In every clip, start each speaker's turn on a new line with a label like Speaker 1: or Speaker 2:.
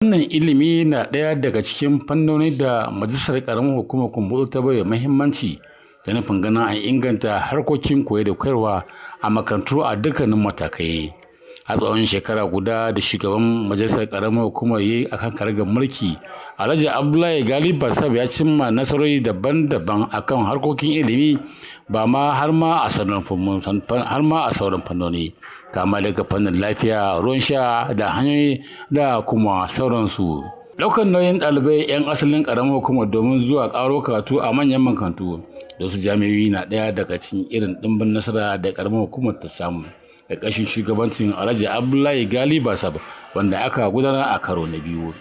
Speaker 1: Wannan ilimi na ɗaya daga cikin fannoni da Majalisar Ƙaramar Hukumar Kumbotso ta bai muhimmanci da nufin ganin an inganta harkokin koyo da koyarwa a makarantu a dukkanin matakai. A tsawon shekara guda da shugaban Majalisar Ƙaramar Hukumar yi a kan karagar mulki, Alhaji Abdullahi Gali Bassab ya cimma nasarori daban-daban akan harkokin ilimi har ma a sauran fannoni. Kama daga fannin lafiya, ruwan sha da hanyoyi da kuma sauransu. Ɗaukar nauyin ɗalibai 'yan asalin ƙaramar hukumar domin zuwa ƙaro karatu a manyan makarantu da wasu jami'o'i na ɗaya daga cikin irin ɗimbin nasara da ƙaramar hukumar ta samu da ƙarshen shugabancin Alhaji Abdullahi Gali Bassab, wanda aka gudanar a karo na biyu.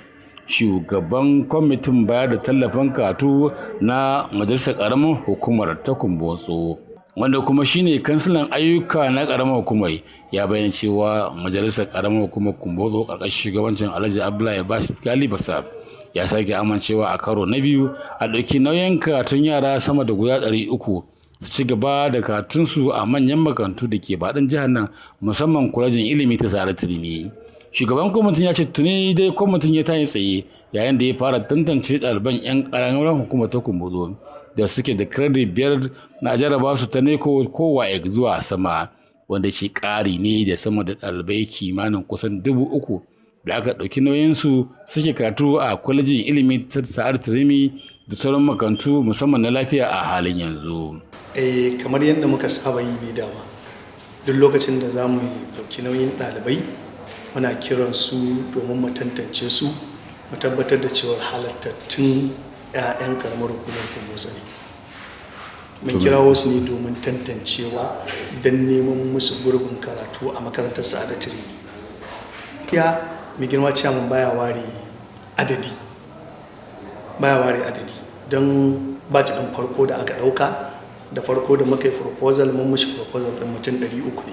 Speaker 1: Shugaban kwamitin bayar da tallafin karatu na Majalisar Ƙaramar Hukumar ta Kumbotso, wanda kuma shine kansilan ayyuka na ƙaramar hukumar, ya bayyana cewa Majalisar Ƙaramar Hukumar Kumbotso ƙarƙashin shugabancin Alhaji Abdullahi Gali Bassab ya sake amincewa a karo na biyu a ɗauki nauyin karatun yara sama da guda 300 su ci gaba da karatunsu a manyan makarantu da ke faɗin jihar nan, musamman kwalejin ilimi ta Sa'adatu Rimi. Shugaban kwamitin ya ce tuni dai kwamitin ya tayi tsaye yayin da ya fara tantance ɗaliban 'yan ƙaramar hukumar ta Kumbotso da suke da credit 5 na jaraba su ta NECO ko WAEC zuwa sama, wanda shi ƙari ne da sama da ɗalibai kimanin kusan 3,000 da aka ɗauki nauyinsu suke karatu a kwalejin ilimi ta Sa'adatu Rimi da sauran makarantu musamman na lafiya a halin yanzu.
Speaker 2: Kamar yadda muka saba yi ne dama, duk lokacin da za mu ɗauki nauyin ɗalibai muna kiran su domin mu tantance su, mu tabbatar da cewar halattattun 'ya'yan karamar hukumar Kumbotso ne. Mun kira wasu ne domin tantancewa don neman musu gurbin karatu a makarantar Sa'adatu Rimi. Mai girma ciyaman baya ware adadi don baci ɗin farko da aka ɗauka da farko da muka yi proposal, mun mushi proposal ɗin mutum 300 ne,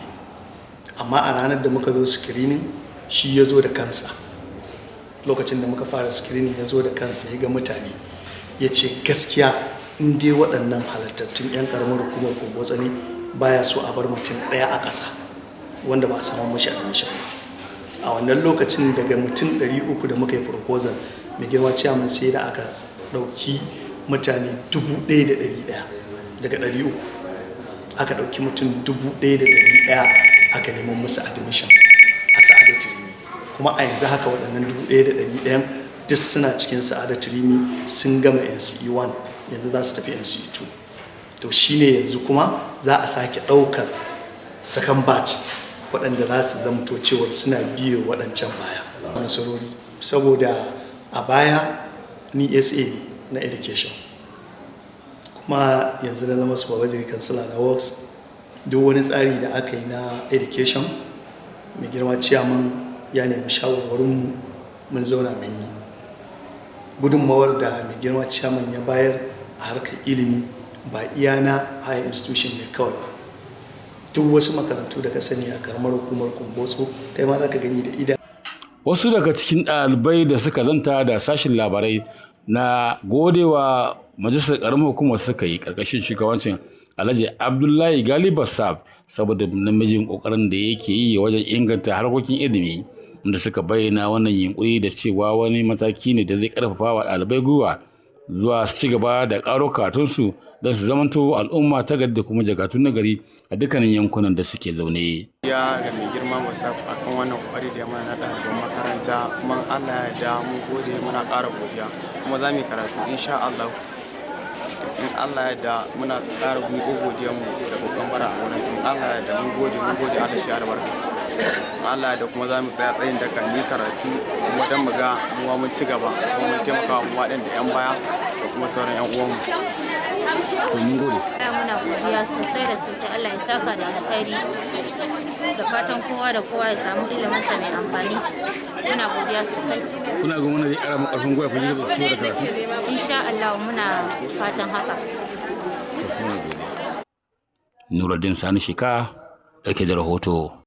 Speaker 2: amma a ranar da muka zo screening shi ya zo da kansa. Lokacin da muka fara screening ya zo da kansa, ya ga mutane, ya ce gaskiya in dai waɗannan halattattun 'yan ƙaramar hukumar Kumbotso ne baya so a bar mutum ɗaya a ƙasa wanda ba a samu mashi admission ba. A wannan lokacin daga mutum 300 da muka yi proposal, mai girma ciyaman sai da aka ɗauki mutane 1,100 daga 300 aka ɗauki mutum 1,100 aka neman musu admission a Sa'adatu Rimi, kuma a yanzu haka waɗannan 1,100 duk suna cikin Sa'adatu Rimi sun gama NCE 1, yanzu za su tafi NCE 2. To shine yanzu kuma za a sake ɗaukar second batch waɗanda za su zamto cewar suna biyo waɗancan baya. Nasarori saboda a baya ni SA ne na education, kuma yanzu na zama supervisory counselor na works. Duk wani tsari da aka yi na education, mai girma ciyaman ya nemi shawarwarinmu, mun zauna mun yi. Gudunmawar da mai girma ciyaman ya bayar a harkar ilimi ba iya na higher institution ne kawai ba, duk wasu makarantu da ka sani a karamar hukumar Kumbotso kai ma za ka gani da idan.
Speaker 1: Wasu daga cikin ɗalibai da suka zanta da sashen labarai na godewa Majalisar Ƙaramar Hukumar suka yi ƙarƙashin shugabancin Alhaji Abdullahi Gali Bassab saboda namijin ƙoƙarin da yake yi wajen inganta harkokin ilimi, inda suka bayyana wannan yunƙuri da cewa wani mataki ne da zai ƙarfafa wa ɗalibai gwiwa zuwa su ci gaba da ƙaro karatunsu don su zamanto al'umma ta gari da kuma jagatu na gari a dukkanin yankunan da suke zaune.
Speaker 3: Ya ga mai girma Bassab akan wannan kokari da mana na ɗaliban makaranta, kuma Allah ya da mu gode, muna ƙara godiya, kuma za mu yi karatu insha Allah. In Allah ya da muna ƙara godiya mu da babban bara a wurin sun. Allah ya da mun gode Allah shi ya albarka. Allah ya da kuma za mu tsaya tsayin daka ni karatu kuma don mu ga mu mun ci gaba, kuma mun taimaka wa mu waɗanda 'yan baya da kuma sauran 'yan uwanmu.
Speaker 1: To mun gode.
Speaker 4: Muna godiya sosai da sosai, Allah ya saka da alkhairi, da fatan kowa da kowa ya samu iliminsa mai amfani. Muna godiya sosai.
Speaker 1: Kuna ga wannan zai ƙara mu ƙarfin gwiwa ku ji gaba da karatu?
Speaker 4: Insha Allah muna fatan haka.
Speaker 1: To muna godiya. Nuruddin Sani Shika ɗauke da rahoto.